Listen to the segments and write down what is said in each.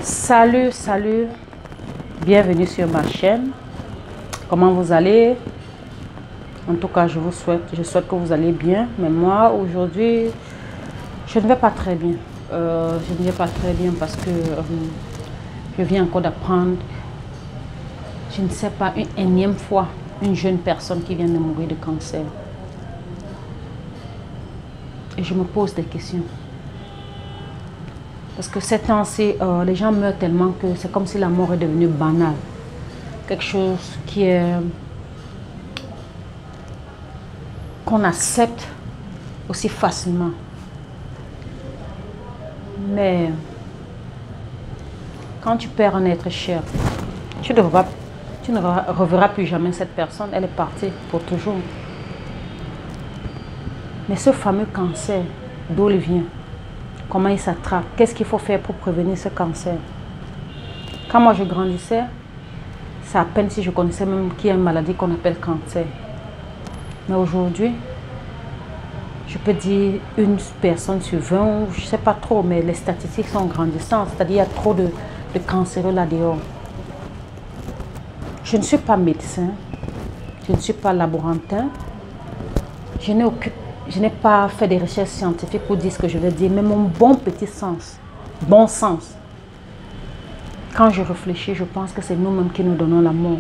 Salut, bienvenue sur ma chaîne. Comment vous allez? En tout cas, je souhaite que vous allez bien. Mais moi, aujourd'hui, je ne vais pas très bien. Je ne vais pas très bien parce que je viens encore d'apprendre, je ne sais pas, une énième fois, une jeune personne qui vient de mourir de cancer. Et je me pose des questions. Parce que ces temps-ci, les gens meurent tellement que c'est comme si la mort est devenue banale. Quelque chose qui est... qu'on accepte aussi facilement. Mais quand tu perds un être cher, tu ne reverras plus jamais cette personne. Elle est partie pour toujours. Mais ce fameux cancer, d'où il vient? Comment il s'attrape? Qu'est-ce qu'il faut faire pour prévenir ce cancer? Quand moi je grandissais, c'est à peine si je connaissais même qu'il y a une maladie qu'on appelle cancer. Mais aujourd'hui, je peux dire une personne sur 20, je ne sais pas trop, mais les statistiques sont grandissantes. C'est-à-dire qu'il y a trop de cancéreux là-dehors. Je ne suis pas médecin, je ne suis pas laborantin, je n'ai pas fait des recherches scientifiques pour dire ce que je vais dire, mais mon bon sens, quand je réfléchis, je pense que c'est nous-mêmes qui nous donnons la mort.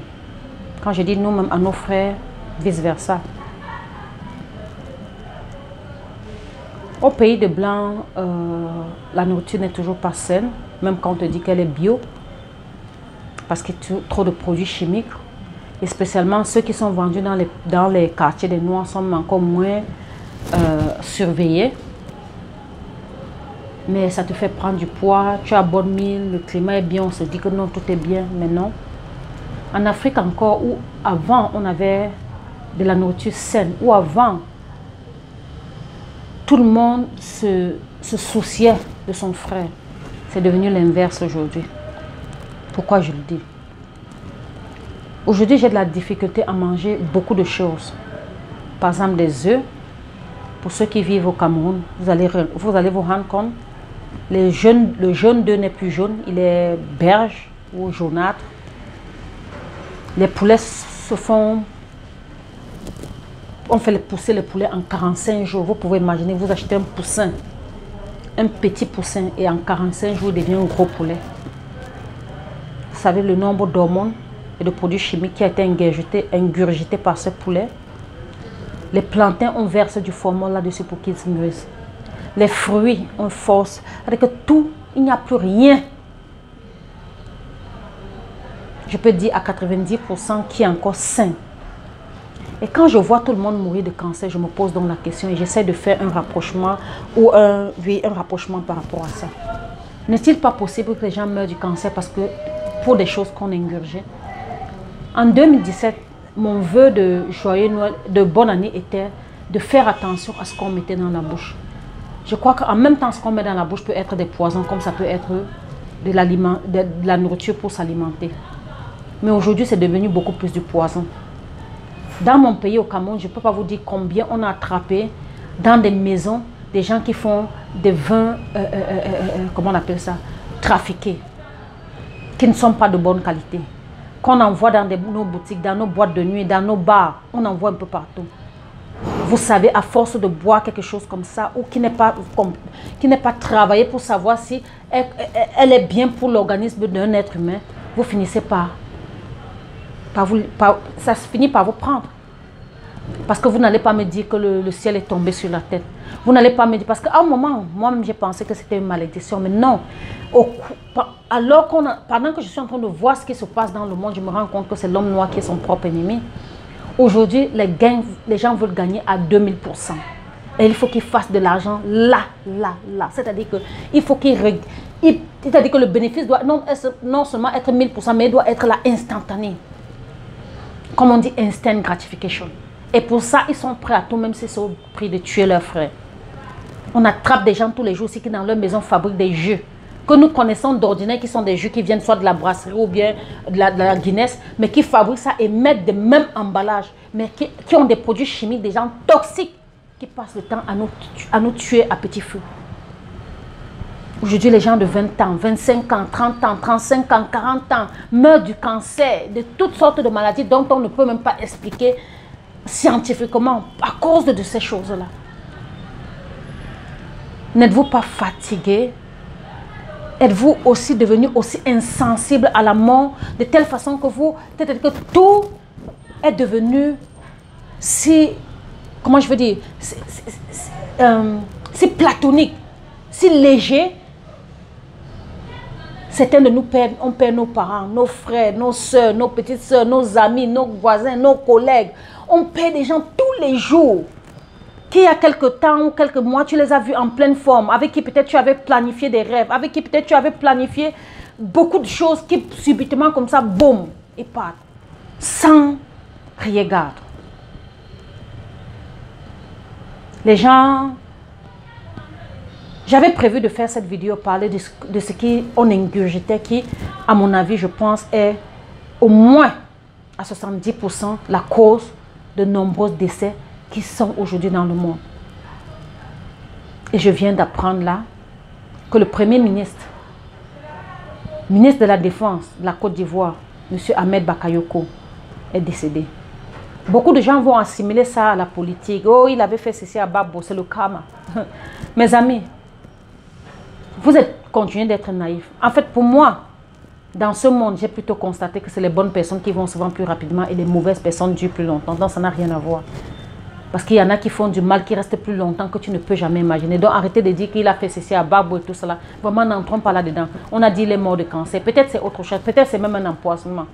Quand je dis nous-mêmes, à nos frères, vice-versa. Au pays de Blanc, la nourriture n'est toujours pas saine, même quand on te dit qu'elle est bio, parce qu'il y a trop de produits chimiques. Et spécialement ceux qui sont vendus dans les quartiers des Noirs sont encore moins surveillés. Mais ça te fait prendre du poids, tu as bonne mine, le climat est bien, on se dit que non, tout est bien, mais non. En Afrique encore, où avant on avait de la nourriture saine, où avant tout le monde se souciait de son frère, c'est devenu l'inverse aujourd'hui. Pourquoi je le dis? Aujourd'hui, j'ai de la difficulté à manger beaucoup de choses. Par exemple, des œufs. Pour ceux qui vivent au Cameroun, vous allez vous rendre compte, le jaune d'œuf n'est plus jaune, il est beige ou jaunâtre. Les poulets se font... On fait pousser les poulets en 45 jours. Vous pouvez imaginer, vous achetez un poussin, un petit poussin, et en 45 jours, il devient un gros poulet. Vous savez le nombre d'hormones et de produits chimiques qui a été ingurgité par ce poulet. Les plantains, on verse du formol là-dessus pour qu'ils se mûrissent. Les fruits, on force. Avec tout, il n'y a plus rien. Je peux dire à 90% qui est encore sain. Et quand je vois tout le monde mourir de cancer, je me pose donc la question et j'essaie de faire un rapprochement ou un rapprochement par rapport à ça. N'est-il pas possible que les gens meurent du cancer parce que pour des choses qu'on ingurgit? En 2017, mon vœu de joyeux Noël, de bonne année était de faire attention à ce qu'on mettait dans la bouche. Je crois qu'en même temps, ce qu'on met dans la bouche peut être des poisons, comme ça peut être de la nourriture pour s'alimenter. Mais aujourd'hui, c'est devenu beaucoup plus du poison. Dans mon pays, au Cameroun, je ne peux pas vous dire combien on a attrapé dans des maisons des gens qui font des vins, comment on appelle ça, trafiqués, qui ne sont pas de bonne qualité, qu'on envoie dans nos boutiques, dans nos boîtes de nuit, dans nos bars, on envoie un peu partout. Vous savez, à force de boire quelque chose comme ça, ou qui n'est pas travaillé pour savoir si elle est bien pour l'organisme d'un être humain, vous finissez ça finit par vous prendre. Parce que vous n'allez pas me dire que le ciel est tombé sur la tête. Vous n'allez pas me dire, parce qu'à un moment, moi-même j'ai pensé que c'était une malédiction, mais non. Pendant que je suis en train de voir ce qui se passe dans le monde, je me rends compte que c'est l'homme noir qui est son propre ennemi. Aujourd'hui, les gens veulent gagner à 2000%. Et il faut qu'ils fassent de l'argent là. C'est-à-dire que le bénéfice doit non seulement être 1000%, mais il doit être là instantané. Comme on dit, instant gratification. Et pour ça, ils sont prêts à tout, même si c'est au prix de tuer leurs frères. On attrape des gens tous les jours aussi qui dans leur maison fabriquent des jeux que nous connaissons d'ordinaire, qui sont des jeux qui viennent soit de la brasserie ou bien de la Guinness, mais qui fabriquent ça et mettent des mêmes emballages, mais qui ont des produits chimiques, des gens toxiques, qui passent le temps à nous tuer à petit feu. Aujourd'hui, les gens de 20 ans, 25 ans, 30 ans, 35 ans, 40 ans meurent du cancer, de toutes sortes de maladies dont on ne peut même pas expliquer scientifiquement à cause de ces choses-là. N'êtes-vous pas fatigué? Êtes-vous aussi devenu aussi insensible à la mort de telle façon que peut-être que tout est devenu si, comment je veux dire, si platonique, si léger. Certains de nous perdent, on perd nos parents, nos frères, nos soeurs, nos petites soeurs, nos amis, nos voisins, nos collègues. On perd des gens tous les jours. Qui il y a quelques temps ou quelques mois, tu les as vus en pleine forme, avec qui peut-être tu avais planifié des rêves, avec qui peut-être tu avais planifié beaucoup de choses qui subitement comme ça, boum, ils partent. Sans regard. Les gens... J'avais prévu de faire cette vidéo, parler de ce qu'on ingurgitait, qui, à mon avis, je pense, est au moins à 70% la cause de nombreux décès qui sont aujourd'hui dans le monde. Et je viens d'apprendre là que le Premier ministre de la Défense de la Côte d'Ivoire, M. Ahmed Bakayoko, est décédé. Beaucoup de gens vont assimiler ça à la politique. Oh, il avait fait ceci à Babo, c'est le karma. Mes amis, vous êtes continué d'être naïfs. En fait, pour moi, dans ce monde, j'ai plutôt constaté que c'est les bonnes personnes qui vont souvent plus rapidement et les mauvaises personnes durent plus longtemps. Donc, ça n'a rien à voir. Parce qu'il y en a qui font du mal, qui restent plus longtemps que tu ne peux jamais imaginer. Donc, arrêtez de dire qu'il a fait ceci à Babo et tout cela. Vraiment, n'entrons pas là-dedans. On a dit les morts de cancer. Peut-être c'est autre chose. Peut-être c'est même un empoisonnement.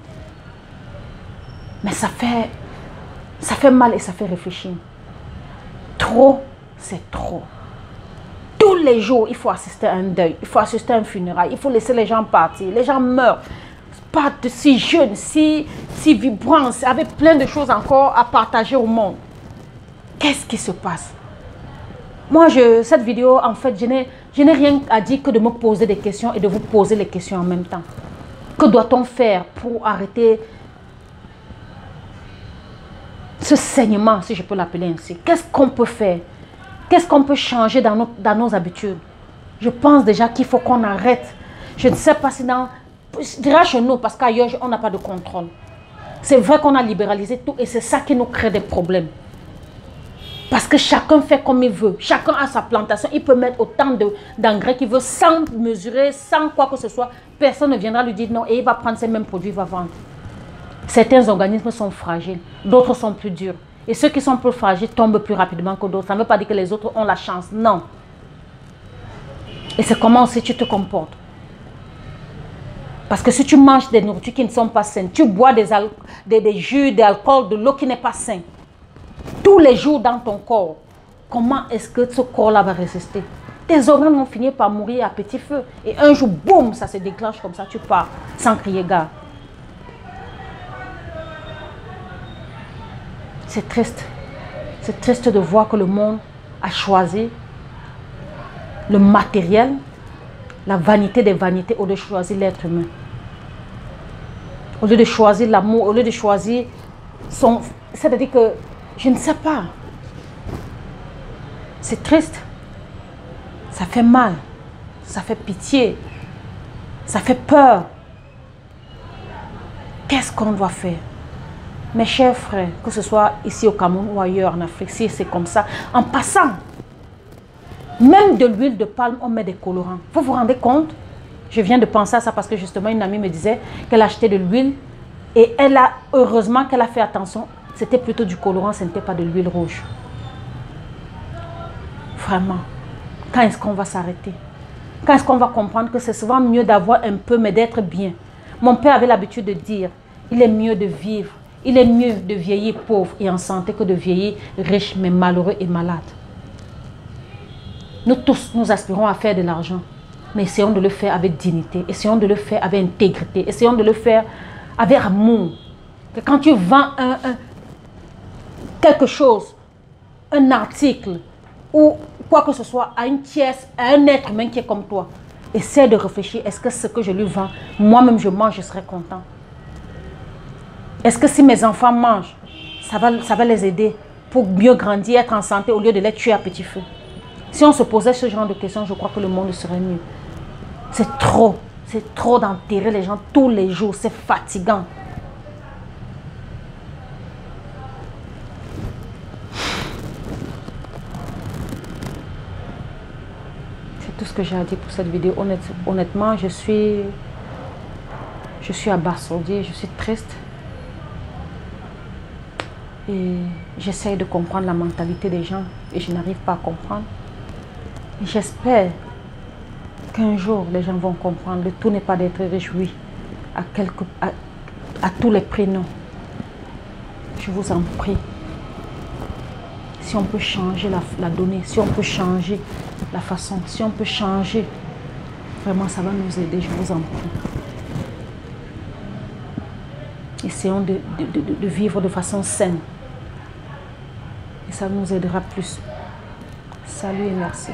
Mais ça fait mal et ça fait réfléchir. Trop, c'est trop. Tous les jours, il faut assister à un deuil, il faut assister à un funérail, il faut laisser les gens partir. Les gens meurent, pas si jeunes, si vibrants, avec plein de choses encore à partager au monde. Qu'est-ce qui se passe? Moi, cette vidéo, en fait, je n'ai rien à dire que de me poser des questions et de vous poser les questions en même temps. Que doit-on faire pour arrêter ce saignement, si je peux l'appeler ainsi? Qu'est-ce qu'on peut faire? Qu'est-ce qu'on peut changer dans nos habitudes? Je pense déjà qu'il faut qu'on arrête. Je ne sais pas si je dirais chez nous, parce qu'ailleurs, on n'a pas de contrôle. C'est vrai qu'on a libéralisé tout et c'est ça qui nous crée des problèmes. Parce que chacun fait comme il veut. Chacun a sa plantation. Il peut mettre autant d'engrais qu'il veut sans mesurer, sans quoi que ce soit. Personne ne viendra lui dire non et il va prendre ces mêmes produits, il va vendre. Certains organismes sont fragiles, d'autres sont plus durs. Et ceux qui sont plus fragiles tombent plus rapidement que d'autres. Ça ne veut pas dire que les autres ont la chance. Non. Et c'est comment aussi tu te comportes. Parce que si tu manges des nourritures qui ne sont pas saines, tu bois des jus, d'alcool, de l'eau qui n'est pas saine, tous les jours dans ton corps, comment est-ce que ce corps-là va résister? Tes organes vont finir par mourir à petit feu. Et un jour, boum, ça se déclenche comme ça, tu pars sans crier gare. C'est triste. C'est triste de voir que le monde a choisi le matériel, la vanité des vanités, au lieu de choisir l'être humain. Au lieu de choisir l'amour, au lieu de choisir son... C'est-à-dire que, je ne sais pas. C'est triste. Ça fait mal. Ça fait pitié. Ça fait peur. Qu'est-ce qu'on doit faire? Mes chers frères, que ce soit ici au Cameroun ou ailleurs en Afrique, si c'est comme ça, en passant, même de l'huile de palme, on met des colorants. Vous vous rendez compte? Je viens de penser à ça parce que justement une amie me disait qu'elle achetait de l'huile et heureusement qu'elle a fait attention, c'était plutôt du colorant, ce n'était pas de l'huile rouge. Vraiment, quand est-ce qu'on va s'arrêter? Quand est-ce qu'on va comprendre que c'est souvent mieux d'avoir un peu mais d'être bien? Mon père avait l'habitude de dire, il est mieux de vivre. Il est mieux de vieillir pauvre et en santé que de vieillir riche mais malheureux et malade. Nous tous, nous aspirons à faire de l'argent. Mais essayons de le faire avec dignité. Essayons de le faire avec intégrité. Essayons de le faire avec amour. Que quand tu vends quelque chose, un article ou quoi que ce soit à une tierce, à un être humain qui est comme toi, essaie de réfléchir. Est-ce que ce que je lui vends, moi-même je mange, je serai content? Est-ce que si mes enfants mangent, ça va les aider pour mieux grandir, être en santé au lieu de les tuer à petit feu? Si on se posait ce genre de questions, je crois que le monde serait mieux. C'est trop d'enterrer les gens tous les jours, c'est fatigant. C'est tout ce que j'ai à dire pour cette vidéo. Honnêtement, je suis abasourdie, je suis triste. Et j'essaye de comprendre la mentalité des gens et je n'arrive pas à comprendre. J'espère qu'un jour les gens vont comprendre. Le tout n'est pas d'être réjoui à tous les prénoms. Je vous en prie. Si on peut changer la donnée, si on peut changer la façon, si on peut changer, vraiment ça va nous aider, je vous en prie. Essayons de vivre de façon saine. Et ça nous aidera plus. Salut et merci.